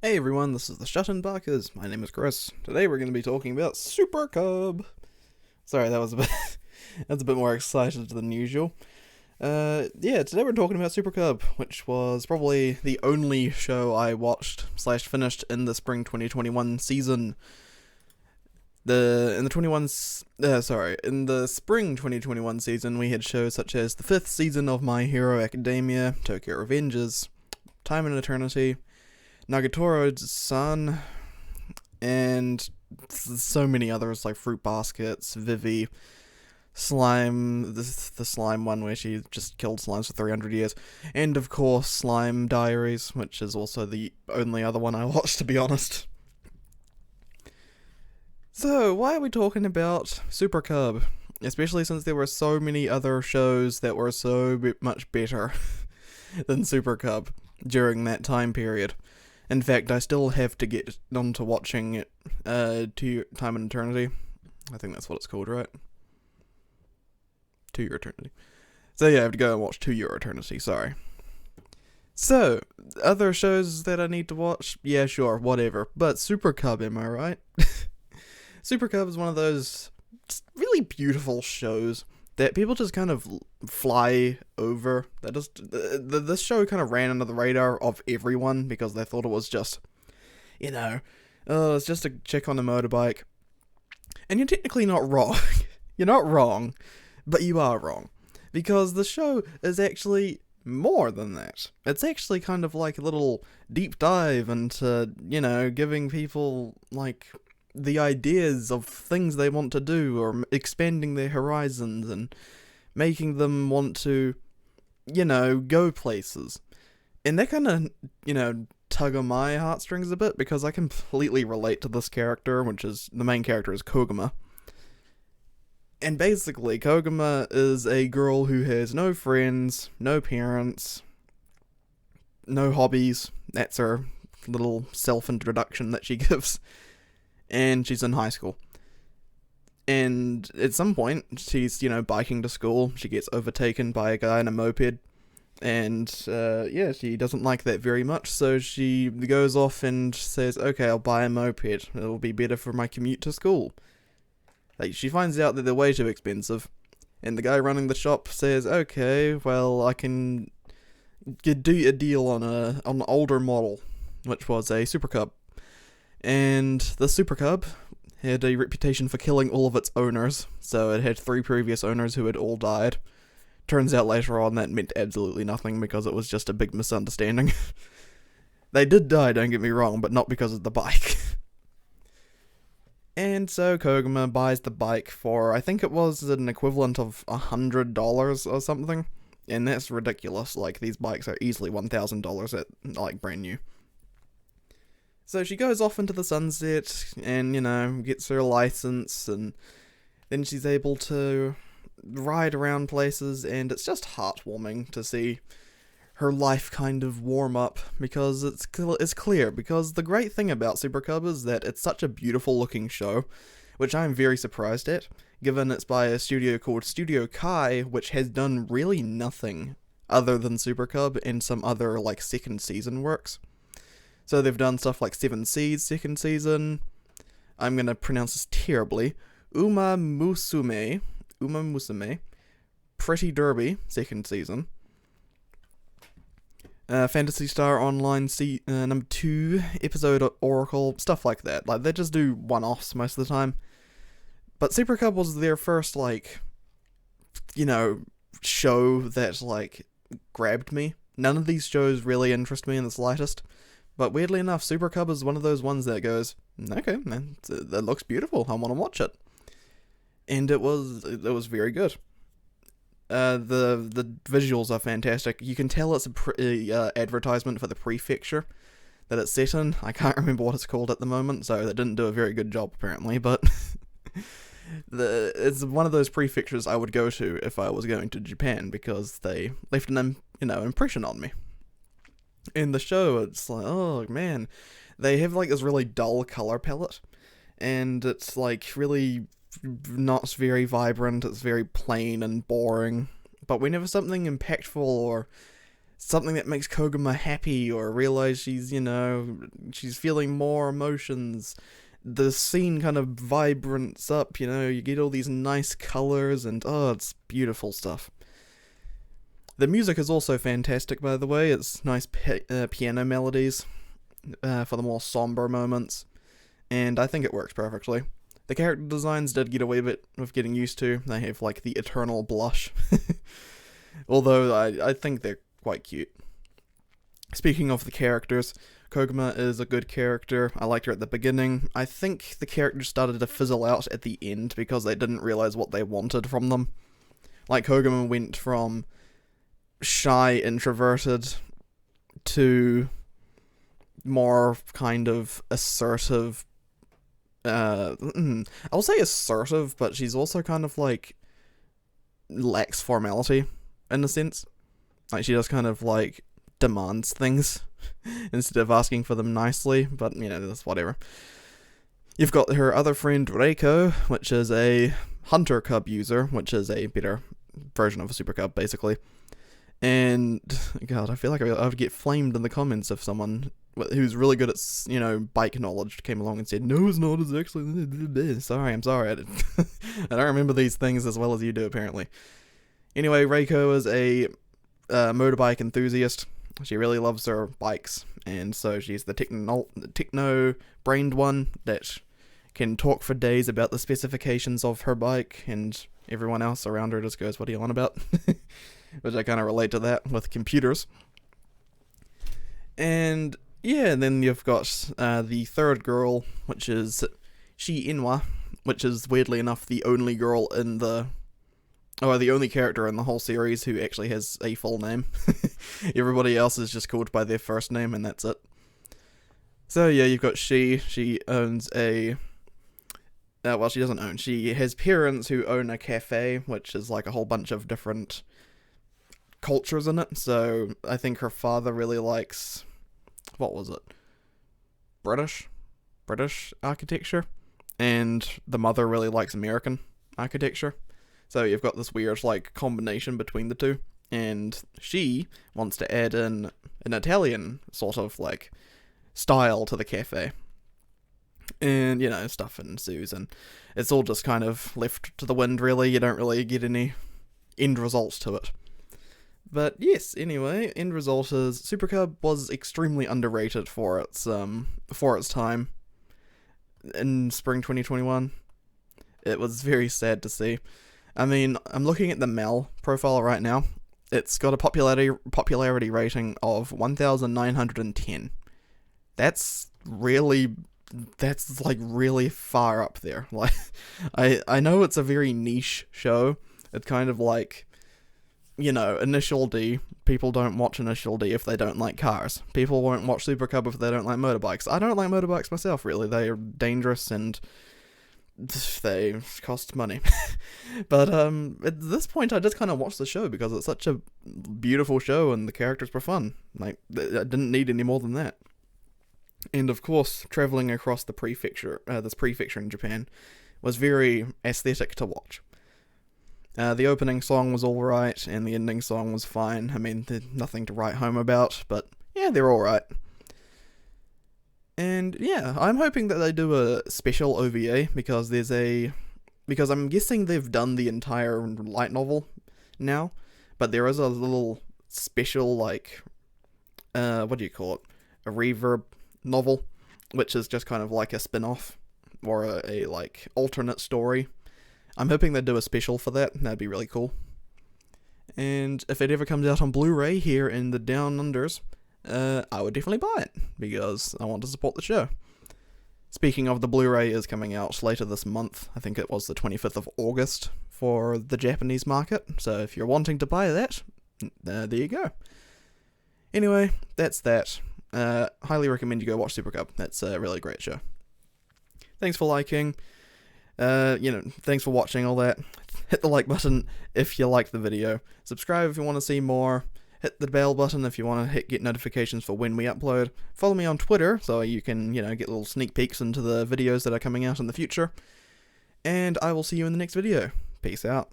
Hey everyone, this is the ShutInBakas. My name is Chris. Today we're going to be talking about Super Cub. Sorry, that was a bit that's a bit more excited than usual. Today we're talking about Super Cub, which was probably the only show I watched / finished in the spring 2021 season. In the spring 2021 season, we had shows such as the 5th season of My Hero Academia, Tokyo Revengers, Time and Eternity, Nagatoro-san, and so many others like Fruit Baskets, Vivi, Slime, the Slime one where she just killed slimes for 300 years, and of course Slime Diaries, which is also the only other one I watched, to be honest. So, why are we talking about Super Cub? Especially since there were so many other shows that were so much better than Super Cub during that time period. In fact, I still have to get onto watching it, Time and Eternity. I think that's what it's called, right? To Your Eternity. So yeah, I have to go and watch To Your Eternity, sorry. So, other shows that I need to watch? Yeah, sure, whatever. But Super Cub, am I right? Super Cub is one of those really beautiful shows that people just kind of fly over. This show kind of ran under the radar of everyone because they thought it was just, it's just a chick on a motorbike. And you're technically not wrong. You're not wrong, but you are wrong. Because the show is actually more than that. It's actually kind of like a little deep dive into, giving people, the ideas of things they want to do, or expanding their horizons and making them want to, go places. And that kind of, tug on my heartstrings a bit, because I completely relate to this character, which is, the main character is Koguma. And basically, Koguma is a girl who has no friends, no parents, no hobbies. That's her little self-introduction that she gives. And she's in high school. And at some point, she's, biking to school. She gets overtaken by a guy in a moped. And, she doesn't like that very much. So she goes off and says, okay, I'll buy a moped. It'll be better for my commute to school. She finds out that they're way too expensive. And the guy running the shop says, okay, well, I can do a deal on an older model, which was a Super Cub. And the Super Cub had a reputation for killing all of its owners, so it had 3 previous owners who had all died. Turns out later on that meant absolutely nothing because it was just a big misunderstanding. They did die, don't get me wrong, but not because of the bike. And so Koguma buys the bike for, I think it was an equivalent of $100 or something. And that's ridiculous, these bikes are easily $1,000 at, brand new. So she goes off into the sunset and, gets her license, and then she's able to ride around places, and it's just heartwarming to see her life kind of warm up, because it's clear, because the great thing about Super Cub is that it's such a beautiful looking show, which I'm very surprised at, given it's by a studio called Studio Kai, which has done really nothing other than Super Cub and some other, second season works. So they've done stuff like Seven Seeds second season. I'm gonna pronounce this terribly. Uma Musume. Pretty Derby second season. Phantasy Star Online number 2 episode Oracle, stuff like that. They just do one-offs most of the time. But Super Cub was their first show that grabbed me. None of these shows really interest me in the slightest. But weirdly enough, Super Cub is one of those ones that goes, okay, man, that looks beautiful, I want to watch it. And it was very good. The visuals are fantastic. You can tell it's a advertisement for the prefecture that it's set in. I can't remember what it's called at the moment, so they didn't do a very good job apparently, but it's one of those prefectures I would go to if I was going to Japan, because they left an impression on me. In the show, it's oh man, they have this really dull color palette, and it's really not very vibrant. It's very plain and boring. But whenever something impactful or something that makes Koguma happy, or realize she's, she's feeling more emotions. The scene kind of vibrants up, you get all these nice colors, and it's beautiful stuff. The music is also fantastic, by the way. It's nice piano melodies for the more somber moments, and I think it works perfectly. The character designs did get a wee bit of getting used to. They have, like, the eternal blush. Although, I think they're quite cute. Speaking of the characters, Koguma is a good character. I liked her at the beginning. I think the character started to fizzle out at the end because they didn't realize what they wanted from them. Like, Koguma went from shy, introverted, to more kind of assertive. I'll say assertive, but she's also kind of like lacks formality in a sense. Like, she just kind of like demands things instead of asking for them nicely, but that's whatever. You've got her other friend Reiko, which is a hunter cub user, which is a better version of a super cub, basically. And God, I feel like I would get flamed in the comments if someone who's really good at, bike knowledge came along and said, no, it's not, it's actually, sorry, I'm sorry, I don't remember these things as well as you do, apparently. Anyway, Reiko is a motorbike enthusiast. She really loves her bikes, and so she's the techno-brained one that can talk for days about the specifications of her bike, and everyone else around her just goes, what are you on about? Which I kind of relate to that with computers. And yeah, and then you've got the third girl, which is ShutInBakas, which is weirdly enough the only girl in the only character in the whole series who actually has a full name. Everybody else is just called by their first name, and that's it. So yeah, you've got she owns a well, she doesn't own, she has parents who own a cafe, which is like a whole bunch of different cultures in it. So I think her father really likes, what was it, British architecture, and the mother really likes American architecture. So you've got this weird like combination between the two, and she wants to add in an Italian sort of like style to the cafe. And, stuff ensues, and it's all just kind of left to the wind, really. You don't really get any end results to it. But yes, anyway, end result is Super Cub was extremely underrated for its time in spring 2021. It was very sad to see. I mean, I'm looking at the Mel profile right now. It's got a popularity rating of 1,910. That's like really far up there. Like, I know it's a very niche show. It's kind of like, Initial D. People don't watch Initial D if they don't like cars. People won't watch Super Cub if they don't like motorbikes. I don't like motorbikes myself, really. They are dangerous and they cost money. But at this point, I just kind of watched the show because it's such a beautiful show and the characters were fun. Like, I didn't need any more than that. And of course, traveling across this prefecture in Japan was very aesthetic to watch. The opening song was alright, and the ending song was fine. I mean, there's nothing to write home about, but yeah, they're alright. And yeah, I'm hoping that they do a special OVA, because I'm guessing they've done the entire light novel now, but there is a little special, like, what do you call it? A reverb novel, which is just kind of like a spin-off, or a like, alternate story. I'm hoping they do a special for that. That'd be really cool. And if it ever comes out on Blu-ray here in the Down Unders, I would definitely buy it, because I want to support the show. Speaking of, the Blu-ray is coming out later this month. I think it was the 25th of August for the Japanese market. So if you're wanting to buy that, there you go. Anyway, that's that. Highly recommend you go watch Super Cub. That's a really great show. Thanks for liking. Thanks for watching all that. Hit the like button if you liked the video. Subscribe if you want to see more. Hit the bell button if you want to get notifications for when we upload. Follow me on Twitter so you can, get little sneak peeks into the videos that are coming out in the future. And I will see you in the next video. Peace out.